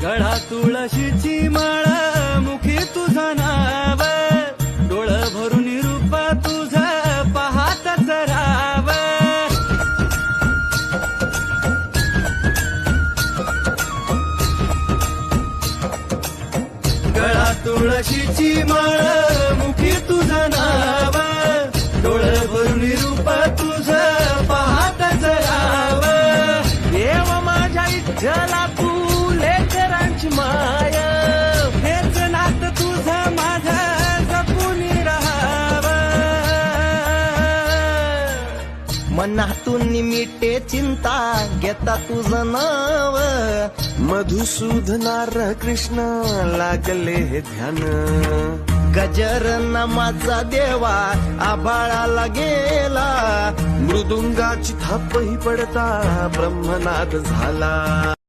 गळा तुळशीची माळ, मुखी तुझं नाव, डोळं भरून रूप तुझं पाहतच राव. गळा तुळशीची माळ, मुखी तुझं नाव, डोळं भरून रूप तुझं पाहतच राव. देव माझ्या इच्छला तू लेकरांची माया, हेच नात तुझं माझं जपून राहावं. मनातून मिटे चिंता घेता तुझं नाव, मधुसूदनार कृष्ण लागले हे ध्यान. गजर नामाचा देवा आभाळाला गेला, मृदुंगाची थापही पडता ब्रह्मनाद झाला.